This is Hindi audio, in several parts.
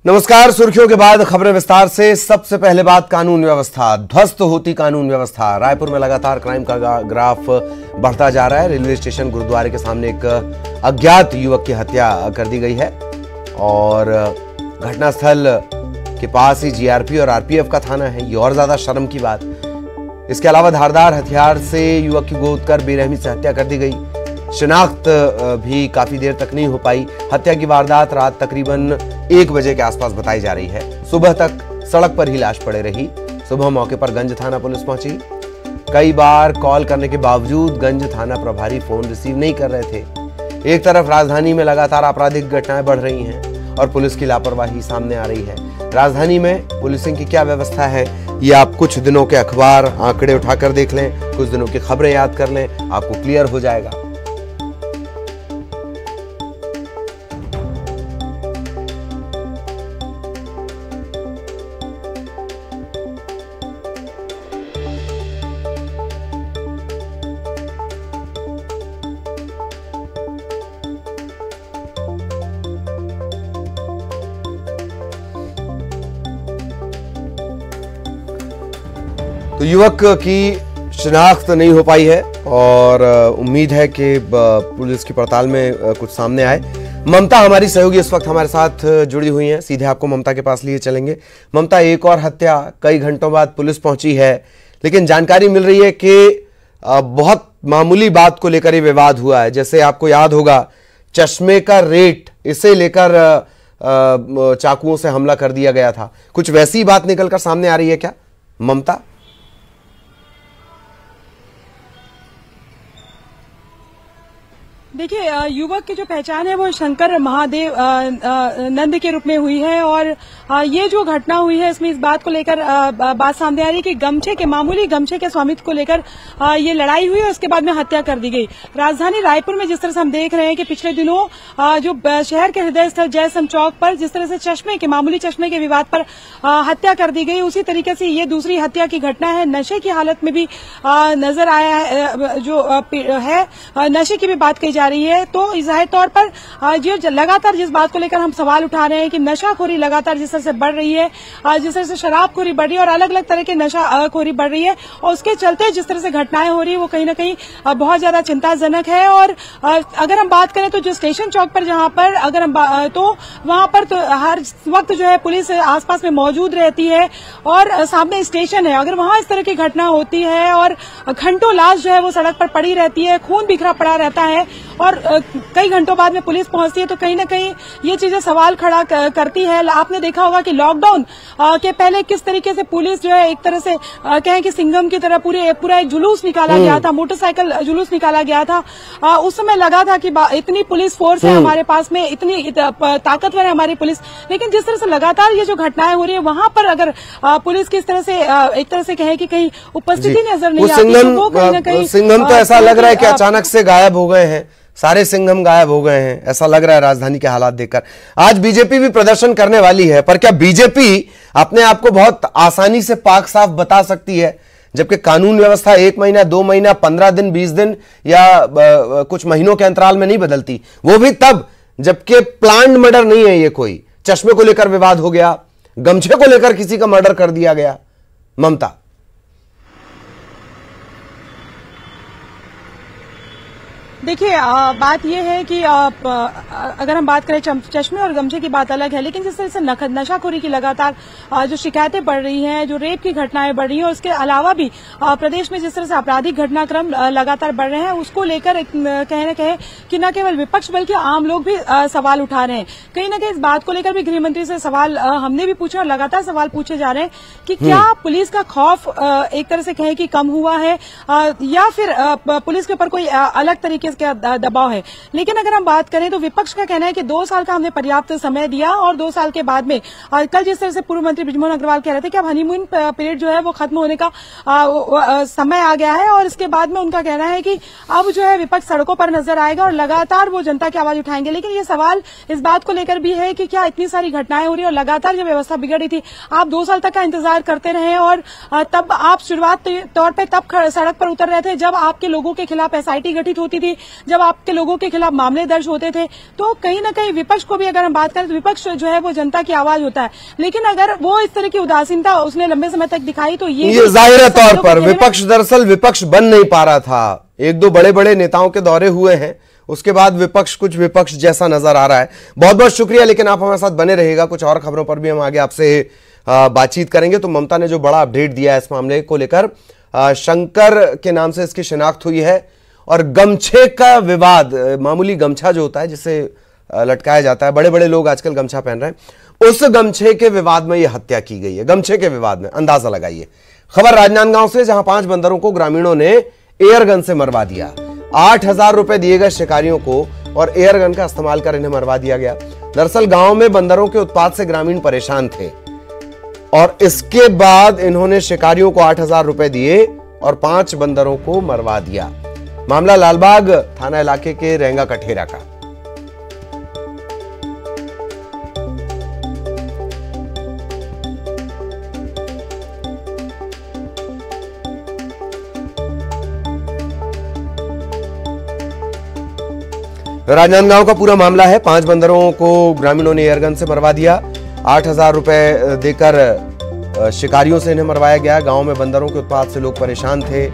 नमस्कार। सुर्खियों के बाद खबरें विस्तार से। सबसे पहले बात कानून व्यवस्था। ध्वस्त होती कानून व्यवस्था। रायपुर में लगातार क्राइम का ग्राफ बढ़ता जा रहा है। रेलवे स्टेशन गुरुद्वारे के सामने एक अज्ञात युवक की हत्या कर दी गई है और घटनास्थल के पास ही जीआरपी और आरपीएफ का थाना है। ये और ज्यादा शर्म की बात। इसके अलावा धारदार हथियार से युवक की गोद कर बेरहमी से हत्या कर दी गई। शिनाख्त भी काफी देर तक नहीं हो पाई। हत्या की वारदात रात तकरीबन 1 बजे के आसपास बताई जा रही है। सुबह तक सड़क पर ही लाश पड़े रही। सुबह मौके पर गंज थाना पुलिस पहुंची। कई बार कॉल करने के बावजूद गंज थाना प्रभारी फोन रिसीव नहीं कर रहे थे। एक तरफ राजधानी में लगातार आपराधिक घटनाएं बढ़ रही हैं और पुलिस की लापरवाही सामने आ रही है। राजधानी में पुलिसिंग की क्या व्यवस्था है, ये आप कुछ दिनों के अखबार आंकड़े उठाकर देख लें, कुछ दिनों की खबरें याद कर लें, आपको क्लियर हो जाएगा। तो युवक की शिनाख्त नहीं हो पाई है और उम्मीद है कि पुलिस की पड़ताल में कुछ सामने आए। ममता हमारी सहयोगी इस वक्त हमारे साथ जुड़ी हुई हैं। सीधे आपको ममता के पास लिए चलेंगे। ममता, एक और हत्या कई घंटों बाद पुलिस पहुंची है, लेकिन जानकारी मिल रही है कि बहुत मामूली बात को लेकर ये विवाद हुआ है। जैसे आपको याद होगा, चश्मे का रेट, इसे लेकर चाकुओं से हमला कर दिया गया था। कुछ वैसी बात निकलकर सामने आ रही है क्या ममता? देखिए, युवक की जो पहचान है वो शंकर महादेव नंद के रूप में हुई है और ये जो घटना हुई है इसमें इस बात को लेकर बात सामने आ रही है कि गमछे के, मामूली गमछे के स्वामित्व को लेकर ये लड़ाई हुई और उसके बाद में हत्या कर दी गई। राजधानी रायपुर में जिस तरह से हम देख रहे हैं कि पिछले दिनों जो शहर के हृदय स्थल जयसम चौक पर जिस तरह से चश्मे के, मामूली चश्मे के विवाद पर हत्या कर दी गई, उसी तरीके से ये दूसरी हत्या की घटना है। नशे की हालत में भी नजर आया है, जो है नशे की भी बात कही जा रही है। तो जाहिर तौर पर जो लगातार जिस बात को लेकर हम सवाल उठा रहे हैं कि नशाखोरी लगातार जिस तरह से बढ़ रही है, जिस तरह से शराबखोरी बढ़ रही है और अलग अलग तरह की नशाखोरी बढ़ रही है और उसके चलते जिस तरह से घटनाएं हो रही है वो कहीं ना कहीं बहुत ज्यादा चिंताजनक है। और अगर हम बात करें तो जो स्टेशन चौक पर जहां पर अगर हम तो वहां पर तो हर वक्त जो है पुलिस आसपास में मौजूद रहती है और सामने स्टेशन है। अगर वहां इस तरह की घटना होती है और घंटों लाश जो है वो सड़क पर पड़ी रहती है, खून बिखरा पड़ा रहता है और कई घंटों बाद में पुलिस पहुंचती है, तो कहीं ना कहीं ये चीजें सवाल खड़ा करती है। आपने देखा होगा कि लॉकडाउन के पहले किस तरीके से पुलिस जो है एक तरह से कहें कि सिंघम की तरह पूरा एक जुलूस निकाला गया था, मोटरसाइकिल जुलूस निकाला गया था। उस समय लगा था कि इतनी पुलिस फोर्स है हमारे पास में, इतनी ताकतवर है हमारी पुलिस, लेकिन जिस तरह से लगातार ये जो घटनाएं हो रही है वहां पर अगर पुलिस की इस तरह से एक तरह से कहे कि कहीं उपस्थिति नजर नहीं आती, तो वो कहीं ना कहीं सिंघम तो ऐसा लग रहा है कि अचानक से गायब हो गए हैं। सारे सिंघम गायब हो गए हैं, ऐसा लग रहा है राजधानी के हालात देखकर। आज बीजेपी भी प्रदर्शन करने वाली है, पर क्या बीजेपी अपने आप को बहुत आसानी से पाक साफ बता सकती है, जबकि कानून व्यवस्था 1 महीना, 2 महीना, 15 दिन, 20 दिन या कुछ महीनों के अंतराल में नहीं बदलती? वो भी तब जबकि प्लान्ड मर्डर नहीं है ये कोई। चश्मे को लेकर विवाद हो गया, गमछे को लेकर किसी का मर्डर कर दिया गया। ममता, देखिए, बात यह है कि अगर हम बात करें चश्मे और गमछे की बात अलग है, लेकिन जिस तरह से नशाखोरी की लगातार जो शिकायतें बढ़ रही हैं, जो रेप की घटनाएं बढ़ रही हैं और उसके अलावा भी प्रदेश में जिस तरह से आपराधिक घटनाक्रम लगातार बढ़ रहे हैं, उसको लेकर कहीं न कहीं कि न केवल विपक्ष बल्कि आम लोग भी सवाल उठा रहे हैं। कहीं न कहीं इस बात को लेकर भी गृहमंत्री से सवाल हमने भी पूछे और लगातार सवाल पूछे जा रहे हैं कि क्या पुलिस का खौफ एक तरह से कहें कि कम हुआ है या फिर पुलिस के ऊपर कोई अलग तरीके का दबाव है। लेकिन अगर हम बात करें तो विपक्ष का कहना है कि 2 साल का हमने पर्याप्त समय दिया और 2 साल के बाद में कल जिस तरह से पूर्व मंत्री बृजमोहन अग्रवाल कह रहे थे कि अब हनीमून पीरियड जो है वो खत्म होने का समय आ गया है और इसके बाद में उनका कहना है कि अब जो है विपक्ष सड़कों पर नजर आएगा और लगातार वो जनता की आवाज उठाएंगे। लेकिन ये सवाल इस बात को लेकर भी है कि क्या इतनी सारी घटनाएं हो रही है और लगातार जब व्यवस्था बिगड़ रही थी, आप 2 साल तक का इंतजार करते रहे और तब आप शुरुआत तौर पर तब सड़क पर उतर रहे थे जब आपके लोगों के खिलाफ एसआईटी गठित होती थी, जब आपके लोगों के खिलाफ मामले दर्ज होते थे, तो कहीं न कहीं विपक्ष को भी अगर हम बात करें तो विपक्ष जो है वो जनता की आवाज होता है। लेकिन अगर वो इस तरह की उदासीनता उसने लंबे समय तक दिखाई तो ये जाहिर तौर पर विपक्ष दरअसल विपक्ष बन नहीं पा रहा था। एक दो बड़े बड़े नेताओं के दौरे हुए हैं, उसके बाद विपक्ष कुछ विपक्ष जैसा नजर आ रहा है। बहुत बहुत शुक्रिया, लेकिन आप हमारे साथ बने रहिएगा। कुछ और खबरों पर भी हम आगे आपसे बातचीत करेंगे। तो ममता ने जो बड़ा अपडेट दिया है इस मामले को लेकर, शंकर के नाम से इसकी शिनाख्त हुई है और गमछे का विवाद, मामूली गमछा जो होता है जिसे लटकाया जाता है, बड़े बड़े लोग आजकल गमछा पहन रहे हैं, उस गमछे के विवाद में यह हत्या की गई है। गमछे के विवाद में, अंदाजा लगाइए। खबर राजनांदगांव से, जहां 5 बंदरों को ग्रामीणों ने एयरगन से मरवा दिया। 8,000 रुपए दिए गए शिकारियों को और एयरगन का इस्तेमाल कर इन्हें मरवा दिया गया। दरअसल गांव में बंदरों के उत्पात से ग्रामीण परेशान थे और इसके बाद इन्होंने शिकारियों को 8,000 रुपए दिए और 5 बंदरों को मरवा दिया। मामला लालबाग थाना इलाके के रेंगा कठेरा का। राजनांदगांव का पूरा मामला है। 5 बंदरों को ग्रामीणों ने एयरगन से मरवा दिया। 8,000 रुपए देकर शिकारियों से इन्हें मरवाया गया। गांव में बंदरों के उत्पात से लोग परेशान थे।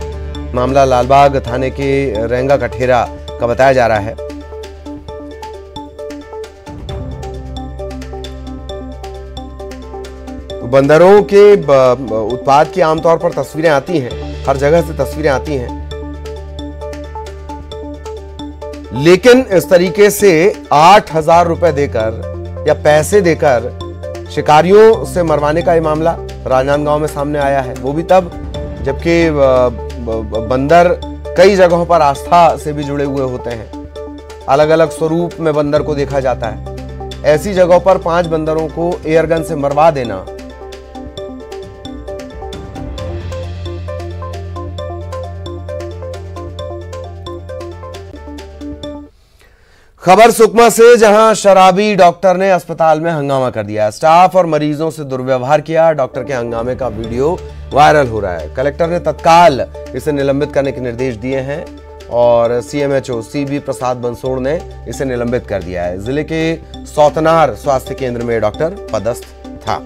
मामला लालबाग थाने के रेंगा कठेरा का बताया जा रहा है। बंदरों के उत्पात की आमतौर पर तस्वीरें आती हैं, हर जगह से तस्वीरें आती हैं, लेकिन इस तरीके से 8,000 रुपए देकर या पैसे देकर शिकारियों से मरवाने का ये मामला राजनांदगांव में सामने आया है। वो भी तब जबकि बंदर कई जगहों पर आस्था से भी जुड़े हुए होते हैं, अलग अलग स्वरूप में बंदर को देखा जाता है। ऐसी जगहों पर 5 बंदरों को एयरगन से मरवा देना खबर सुकमा से, जहां शराबी डॉक्टर ने अस्पताल में हंगामा कर दिया। स्टाफ और मरीजों से दुर्व्यवहार किया। डॉक्टर के हंगामे का वीडियो वायरल हो रहा है। कलेक्टर ने तत्काल इसे निलंबित करने के निर्देश दिए हैं और सीएमएचओ सीबी प्रसाद बंसोड़ ने इसे निलंबित कर दिया है। जिले के सौतनार स्वास्थ्य केंद्र में डॉक्टर पदस्थ था।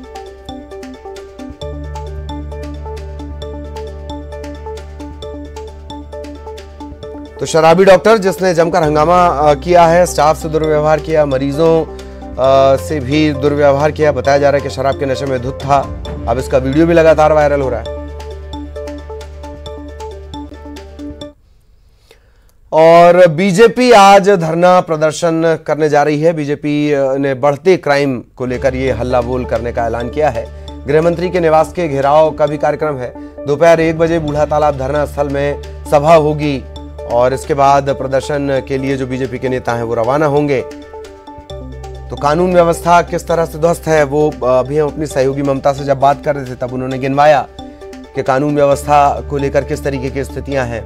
तो शराबी डॉक्टर जिसने जमकर हंगामा किया है, स्टाफ से दुर्व्यवहार किया, मरीजों से भी दुर्व्यवहार किया। बताया जा रहा है कि शराब के नशे में धुत था। अब इसका वीडियो भी लगातार वायरल हो रहा है। और बीजेपी आज धरना प्रदर्शन करने जा रही है। बीजेपी ने बढ़ते क्राइम को लेकर ये हल्ला बोल करने का ऐलान किया है। गृहमंत्री के निवास के घेराव का भी कार्यक्रम है। दोपहर 1 बजे बूढ़ा तालाब धरना स्थल में सभा होगी और इसके बाद प्रदर्शन के लिए जो बीजेपी के नेता हैं वो रवाना होंगे। तो कानून व्यवस्था किस तरह से ध्वस्त है, वो अभी हम अपनी सहयोगी ममता से जब बात कर रहे थे तब उन्होंने गिनवाया कि कानून व्यवस्था को लेकर किस तरीके की स्थितियां हैं।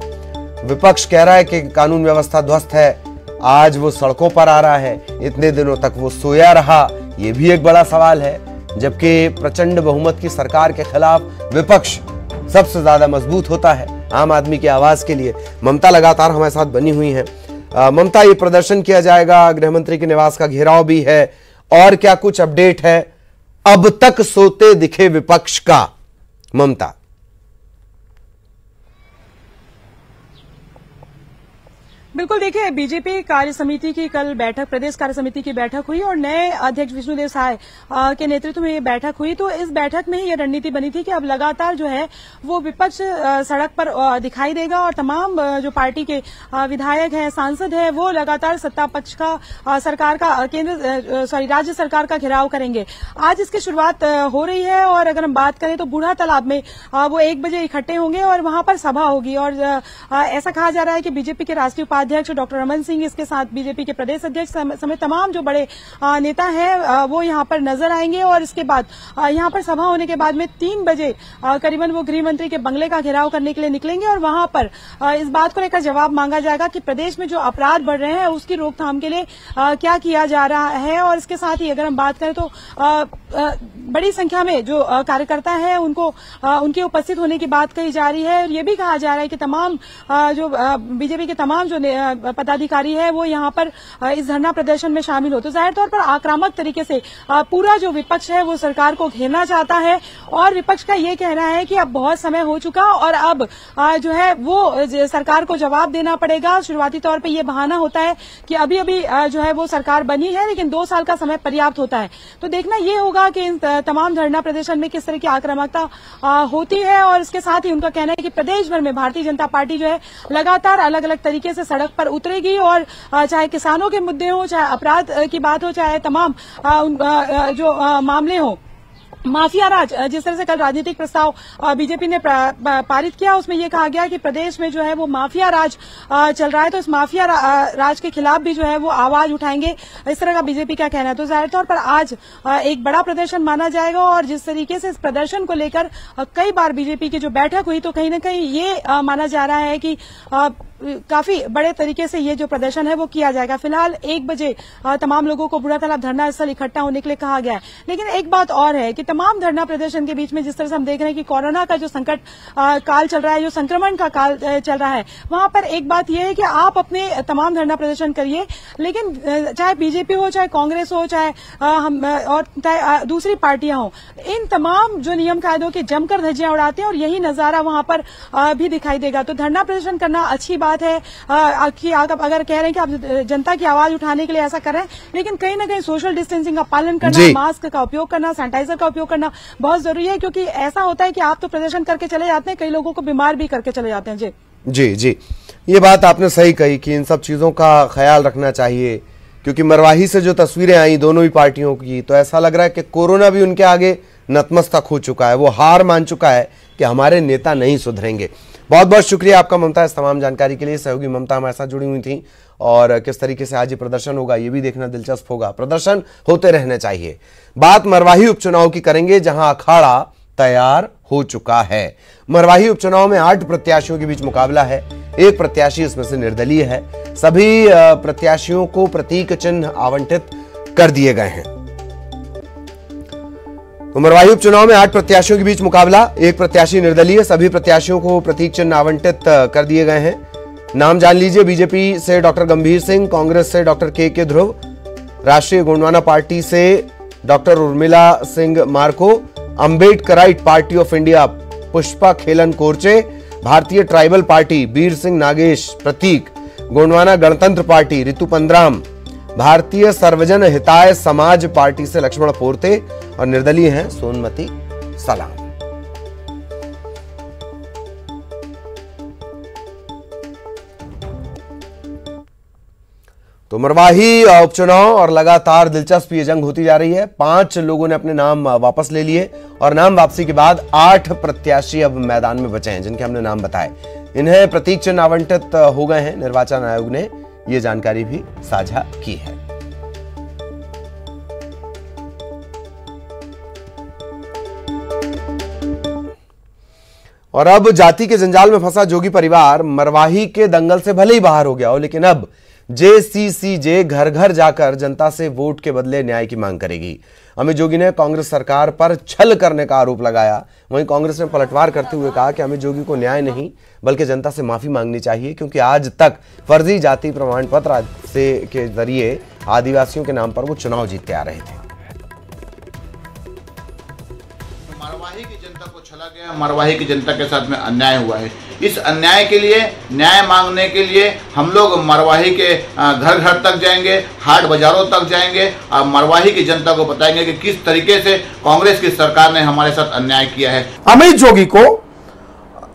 विपक्ष कह रहा है कि कानून व्यवस्था ध्वस्त है, आज वो सड़कों पर आ रहा है, इतने दिनों तक वो सोया रहा, ये भी एक बड़ा सवाल है। जबकि प्रचंड बहुमत की सरकार के खिलाफ विपक्ष सबसे ज्यादा मजबूत होता है आम आदमी की आवाज के लिए। ममता लगातार हमारे साथ बनी हुई हैं। ममता, ये प्रदर्शन किया जाएगा, गृहमंत्री के निवास का घेराव भी है, और क्या कुछ अपडेट है अब तक सोते दिखे विपक्ष का? ममता, बिल्कुल, देखिए, बीजेपी कार्य समिति की कल बैठक, प्रदेश कार्य समिति की बैठक हुई और नए अध्यक्ष विष्णुदेव साय के नेतृत्व में ये बैठक हुई। तो इस बैठक में ही ये रणनीति बनी थी कि अब लगातार जो है वो विपक्ष सड़क पर दिखाई देगा और तमाम जो पार्टी के विधायक हैं, सांसद हैं, वो लगातार सत्ता पक्ष का, सरकार का, राज्य सरकार का घेराव करेंगे। आज इसकी शुरुआत हो रही है और अगर हम बात करें तो बूढ़ा तालाब में वो 1 बजे इकट्ठे होंगे और वहां पर सभा होगी। और ऐसा कहा जा रहा है कि बीजेपी के राष्ट्रीय अध्यक्ष डॉक्टर रमन सिंह, इसके साथ बीजेपी के प्रदेश अध्यक्ष समेत तमाम जो बड़े नेता हैं वो यहां पर नजर आएंगे। और इसके बाद यहां पर सभा होने के बाद में 3 बजे करीबन वो गृह मंत्री के बंगले का घेराव करने के लिए निकलेंगे और वहां पर इस बात को लेकर जवाब मांगा जाएगा कि प्रदेश में जो अपराध बढ़ रहे हैं उसकी रोकथाम के लिए क्या किया जा रहा है। और इसके साथ ही अगर हम बात करें तो बड़ी संख्या में जो कार्यकर्ता है उनको उनके उपस्थित होने की बात कही जा रही है। और ये भी कहा जा रहा है कि तमाम जो बीजेपी के तमाम जो पदाधिकारी है वो यहाँ पर इस धरना प्रदर्शन में शामिल हो। तो जाहिर तौर पर आक्रामक तरीके से पूरा जो विपक्ष है वो सरकार को घेरना चाहता है और विपक्ष का ये कहना है कि अब बहुत समय हो चुका और अब जो है वो सरकार को जवाब देना पड़ेगा। शुरुआती तौर पे ये बहाना होता है कि अभी अभी जो है वो सरकार बनी है, लेकिन 2 साल का समय पर्याप्त होता है। तो देखना ये होगा कि इन तमाम धरना प्रदर्शन में किस तरह की आक्रामकता होती है। और इसके साथ ही उनका कहना है कि प्रदेश भर में भारतीय जनता पार्टी जो है लगातार अलग अलग तरीके से सड़क पर उतरेगी और चाहे किसानों के मुद्दे हो, चाहे अपराध की बात हो, चाहे तमाम जो मामले हो, माफिया राज, जिस तरह से कल राजनीतिक प्रस्ताव बीजेपी ने पारित किया उसमें यह कहा गया कि प्रदेश में जो है वो माफिया राज चल रहा है, तो इस माफिया राज के खिलाफ भी जो है वो आवाज उठाएंगे, इस तरह का बीजेपी का कहना है। तो जाहिर तौर पर आज एक बड़ा प्रदर्शन माना जाएगा और जिस तरीके से इस प्रदर्शन को लेकर कई बार बीजेपी की जो बैठक हुई तो कहीं न कहीं ये माना जा रहा है कि काफी बड़े तरीके से ये जो प्रदर्शन है वो किया जाएगा। फिलहाल 1 बजे तमाम लोगों को बुरा तालाब धरना स्थल इकट्ठा होने के लिए कहा गया है। लेकिन एक बात और है कि तमाम धरना प्रदर्शन के बीच में जिस तरह से हम देख रहे हैं कि कोरोना का जो संकट काल चल रहा है, जो संक्रमण का काल चल रहा है, वहां पर एक बात यह है कि आप अपने तमाम धरना प्रदर्शन करिए, लेकिन चाहे बीजेपी हो, चाहे कांग्रेस हो, चाहे हम और चाहे दूसरी पार्टियां हो, इन तमाम जो नियम कायदों की जमकर धज्जियां उड़ाते हैं और यही नजारा वहां पर भी दिखाई देगा। तो धरना प्रदर्शन करना अच्छी बात है कि आप अगर कह रहे हैं कि आप जनता की आवाज उठाने के लिए ऐसा कर रहे हैं, लेकिन कहीं ना कहीं सोशल डिस्टेंसिंग का पालन करना, मास्क का उपयोग करना, सैनिटाइजर का उपयोग करना बहुत जरूरी है, क्योंकि ऐसा होता है कि आप तो प्रदर्शन करके चले जाते हैं, कई लोगों को बीमार भी करके चले जाते हैं। जी जी, ये बात आपने सही कही कि इन सब चीजों का ख्याल रखना चाहिए, क्योंकि मरवाही से जो तस्वीरें आई दोनों ही पार्टियों की, तो ऐसा लग रहा है कि कोरोना भी उनके आगे नतमस्तक हो चुका है, वो हार मान चुका है कि हमारे नेता नहीं सुधरेंगे। बहुत बहुत शुक्रिया आपका ममता, इस तमाम जानकारी के लिए। सहयोगी ममता हमारे साथ जुड़ी हुई थी और किस तरीके से आज ये प्रदर्शन होगा ये भी देखना दिलचस्प होगा। प्रदर्शन होते रहने चाहिए। बात मरवाही उपचुनाव की करेंगे, जहां अखाड़ा तैयार हो चुका है। मरवाही उपचुनाव में 8 प्रत्याशियों के बीच मुकाबला है। एक प्रत्याशी इसमें से निर्दलीय है। सभी प्रत्याशियों को प्रतीक चिन्ह आवंटित कर दिए गए हैं। तो मरवाही उपचुनाव में 8 प्रत्याशियों के बीच मुकाबला, एक प्रत्याशी निर्दलीय, सभी प्रत्याशियों को प्रतीक चिन्ह आवंटित कर दिए गए हैं। नाम जान लीजिए। बीजेपी से डॉक्टर गंभीर सिंह, कांग्रेस से डॉक्टर के ध्रुव, राष्ट्रीय गोंडवाना पार्टी से doctor Urmila Singh Marco, Ambedkarite party of India Pushpa खेलन कोरचे, भारतीय ट्राइबल पार्टी बीर सिंह नागेश प्रतीक, गोंडवाना गणतंत्र पार्टी रितु पंद्राम, भारतीय सर्वजन हिताय समाज पार्टी से लक्ष्मण पोरते और निर्दलीय हैं सोनमती सलाम। तो मरवाही उपचुनाव और लगातार दिलचस्प ये जंग होती जा रही है। 5 लोगों ने अपने नाम वापस ले लिए और नाम वापसी के बाद 8 प्रत्याशी अब मैदान में बचे हैं, जिनके हमने नाम बताए। इन्हें प्रतीक चिन्ह आवंटित हो गए हैं। निर्वाचन आयोग ने ये जानकारी भी साझा की है। और अब जाति के जंजाल में फंसा जोगी परिवार मरवाही के दंगल से भले ही बाहर हो गया हो, लेकिन अब JCCJ घर घर जाकर जनता से वोट के बदले न्याय की मांग करेगी। अमित जोगी ने कांग्रेस सरकार पर छल करने का आरोप लगाया। वहीं कांग्रेस ने पलटवार करते हुए कहा कि अमित जोगी को न्याय नहीं बल्कि जनता से माफी मांगनी चाहिए, क्योंकि आज तक फर्जी जाति प्रमाण पत्र से के जरिए आदिवासियों के नाम पर वो चुनाव जीतते आ रहे थे। मरवाही की जनता को छला गया, मरवाही की जनता के साथ में अन्याय हुआ है। इस अन्याय के लिए न्याय मांगने के लिए हम लोग मरवाही के घर घर तक जाएंगे, हाट बाजारों तक जाएंगे और मरवाही की जनता को बताएंगे कि किस तरीके से कांग्रेस की सरकार ने हमारे साथ अन्याय किया है। अमित जोगी को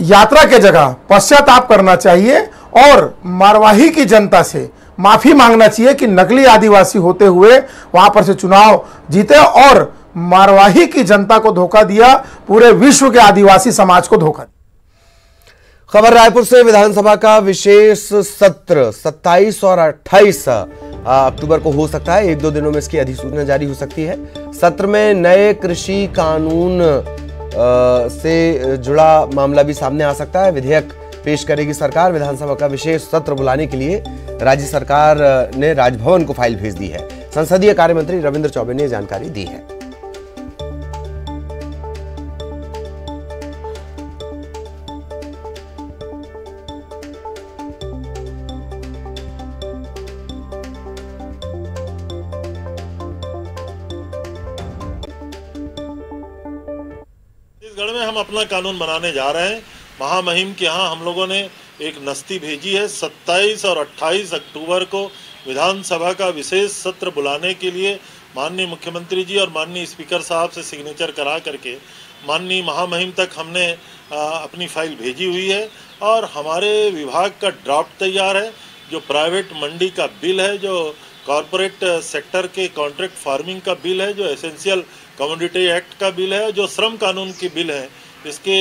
यात्रा के जगह पश्चाताप करना चाहिए और मरवाही की जनता से माफी मांगना चाहिए कि नकली आदिवासी होते हुए वहां पर से चुनाव जीते और मरवाही की जनता को धोखा दिया, पूरे विश्व के आदिवासी समाज को धोखा दिया। खबर रायपुर से। विधानसभा का विशेष सत्र 27 और 28 अक्टूबर को हो सकता है। 1-2 दिनों में इसकी अधिसूचना जारी हो सकती है। सत्र में नए कृषि कानून से जुड़ा मामला भी सामने आ सकता है। विधेयक पेश करेगी सरकार। विधानसभा का विशेष सत्र बुलाने के लिए राज्य सरकार ने राजभवन को फाइल भेज दी है। संसदीय कार्य मंत्री रविंद्र चौबे ने जानकारी दी है। छत्तीसगढ़ में हम अपना कानून बनाने जा रहे हैं। महामहिम के यहाँ हम लोगों ने एक नस्ती भेजी है। 27 और 28 अक्टूबर को विधानसभा का विशेष सत्र बुलाने के लिए माननीय मुख्यमंत्री जी और माननीय स्पीकर साहब से सिग्नेचर करा करके माननीय महामहिम तक हमने अपनी फाइल भेजी हुई है और हमारे विभाग का ड्राफ्ट तैयार है। जो प्राइवेट मंडी का बिल है, जो कॉरपोरेट सेक्टर के कॉन्ट्रैक्ट फार्मिंग का बिल है, जो एसेंशियल कमोडिटी एक्ट का बिल है, जो श्रम कानून की बिल है, इसके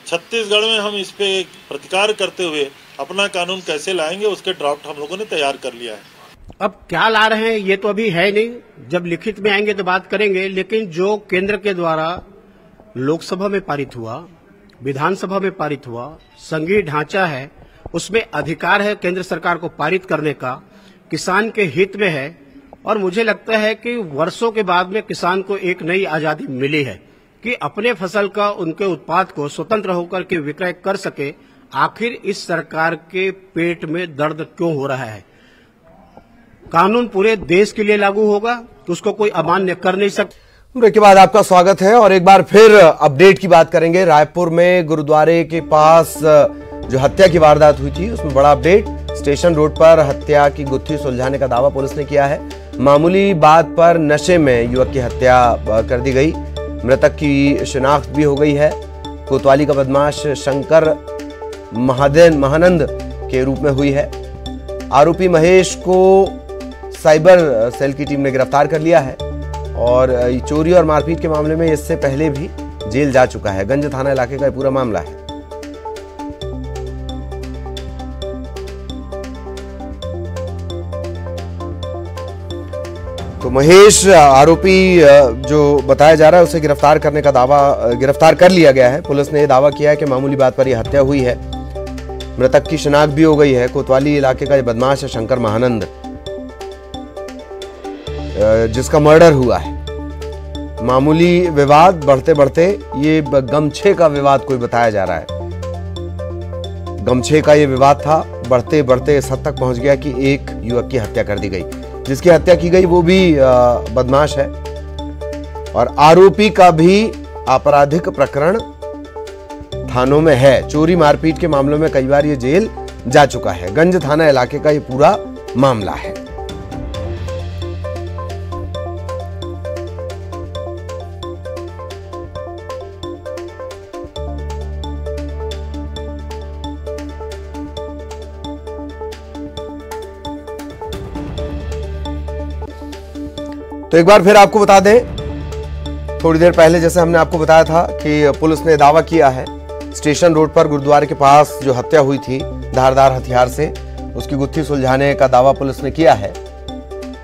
छत्तीसगढ़ में हम इस पे प्रतिकार करते हुए अपना कानून कैसे लाएंगे उसके ड्राफ्ट हम लोगों ने तैयार कर लिया है। अब क्या ला रहे हैं ये तो अभी है नहीं, जब लिखित में आएंगे तो बात करेंगे। लेकिन जो केंद्र के द्वारा लोकसभा में पारित हुआ, विधानसभा में पारित हुआ, संघीय ढांचा है, उसमें अधिकार है केंद्र सरकार को पारित करने का, किसान के हित में है। और मुझे लगता है कि वर्षों के बाद में किसान को एक नई आजादी मिली है कि अपने फसल का, उनके उत्पाद को स्वतंत्र होकर के विक्रय कर सके। आखिर इस सरकार के पेट में दर्द क्यों हो रहा है? कानून पूरे देश के लिए लागू होगा, उसको कोई अमान्य कर नहीं सकता। ब्रेक के बाद आपका स्वागत है और एक बार फिर अपडेट की बात करेंगे। रायपुर में गुरुद्वारे के पास जो हत्या की वारदात हुई थी उसमें बड़ा अपडेट। स्टेशन रोड पर हत्या की गुत्थी सुलझाने का दावा पुलिस ने किया है। मामूली बात पर नशे में युवक की हत्या कर दी गई। मृतक की शिनाख्त भी हो गई है। कोतवाली का बदमाश शंकर महानंद के रूप में हुई है। आरोपी महेश को साइबर सेल की टीम ने गिरफ्तार कर लिया है और चोरी और मारपीट के मामले में इससे पहले भी जेल जा चुका है। गंज थाना इलाके का ये पूरा मामला है। तो महेश आरोपी जो बताया जा रहा है उसे गिरफ्तार कर लिया गया है। पुलिस ने यह दावा किया है कि मामूली बात पर यह हत्या हुई है। मृतक की शिनाख्त भी हो गई है। कोतवाली इलाके का यह बदमाश है शंकर महानंद, जिसका मर्डर हुआ है। मामूली विवाद बढ़ते बढ़ते ये गमछे का विवाद कोई बताया जा रहा है। गमछे का ये विवाद था, बढ़ते बढ़ते इस हद तक पहुंच गया कि एक युवक की हत्या कर दी गई। जिसकी हत्या की गई वो भी बदमाश है और आरोपी का भी आपराधिक प्रकरण थानों में है। चोरी मारपीट के मामलों में कई बार ये जेल जा चुका है। गंज थाना इलाके का ये पूरा मामला है। तो एक बार फिर आपको बता दें, थोड़ी देर पहले जैसे हमने आपको बताया था कि पुलिस ने दावा किया है स्टेशन रोड पर गुरुद्वारे के पास जो हत्या हुई थी धारदार हथियार से, उसकी गुत्थी सुलझाने का दावा पुलिस ने किया है।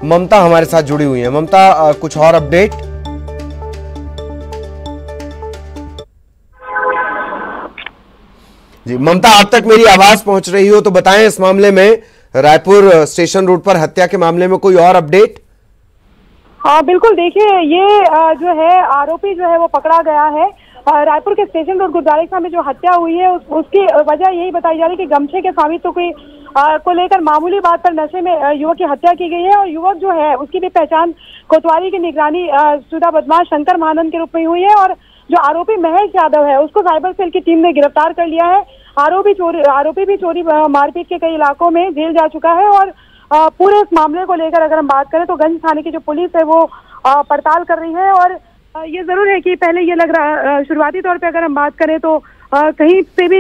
ममता हमारे साथ जुड़ी हुई है। ममता, कुछ और अपडेट? जी ममता, आप तक मेरी आवाज पहुंच रही हो तो बताएं, इस मामले में रायपुर स्टेशन रोड पर हत्या के मामले में कोई और अपडेट? हाँ बिल्कुल, देखिए ये जो है आरोपी जो है वो पकड़ा गया है। रायपुर के स्टेशन रोड गुरुद्वारे के सामने जो हत्या हुई है उसकी वजह यही बताई जा रही है कि गमछे के स्वामित्व को लेकर मामूली बात पर नशे में युवक की हत्या की गई है। और युवक जो है उसकी भी पहचान कोतवाली की निगरानी शुदा बदमाश शंकर महानंद के रूप में हुई है। और जो आरोपी महेश यादव है उसको साइबर सेल की टीम ने गिरफ्तार कर लिया है। आरोपी भी चोरी मारपीट के कई इलाकों में जेल जा चुका है। और पूरे इस मामले को लेकर अगर हम बात करें तो गंज थाने की जो पुलिस है वो पड़ताल कर रही है। और ये जरूर है कि पहले ये लग रहा, शुरुआती तौर पे अगर हम बात करें तो कहीं से भी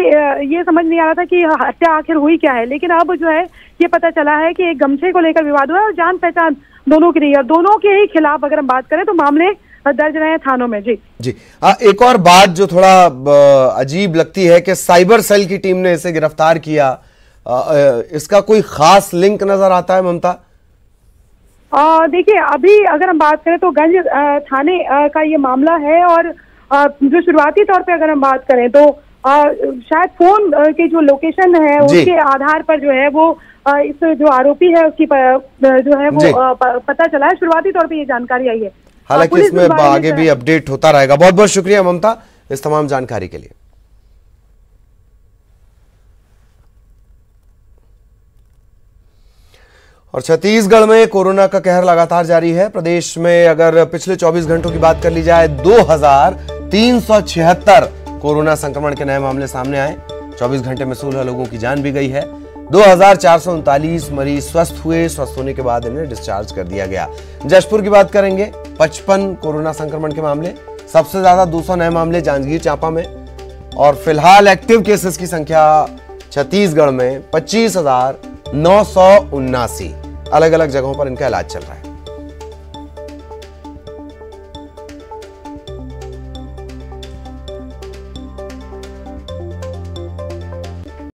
ये समझ नहीं आ रहा था कि हत्या आखिर हुई क्या है। लेकिन अब जो है ये पता चला है कि एक गमछे को लेकर विवाद हुआ है और जान पहचान दोनों की रही है। और दोनों के ही खिलाफ अगर हम बात करें तो मामले दर्ज रहे हैं थानों में। जी जी, एक और बात जो थोड़ा अजीब लगती है कि साइबर सेल की टीम ने इसे गिरफ्तार किया, इसका कोई खास लिंक नजर आता है ममता? देखिए अभी अगर हम बात करें तो गंज थाने का ये मामला है। और जो शुरुआती तौर पे अगर हम बात करें तो शायद फोन की जो लोकेशन है उसके आधार पर जो है वो इस जो आरोपी है उसकी जो है वो पता चला है। शुरुआती तौर पे ये जानकारी आई है। हालांकि इसमें आगे भी अपडेट होता रहेगा। बहुत बहुत शुक्रिया ममता इस तमाम जानकारी के लिए। और छत्तीसगढ़ में कोरोना का कहर लगातार जारी है। प्रदेश में अगर पिछले 24 घंटों की बात कर ली जाए 2000 376 कोरोना संक्रमण के नए मामले सामने आए। 24 घंटे में 16 लोगों की जान भी गई है। 2439 मरीज स्वस्थ हुए। स्वस्थ होने के बाद इन्हें डिस्चार्ज कर दिया गया। जशपुर की बात करेंगे, 55 कोरोना संक्रमण के मामले, सबसे ज्यादा 200 नए मामले जांजगीर चांपा में, और फिलहाल एक्टिव केसेस की संख्या छत्तीसगढ़ में 25,979। अलग अलग जगहों पर इनका इलाज चल रहा है।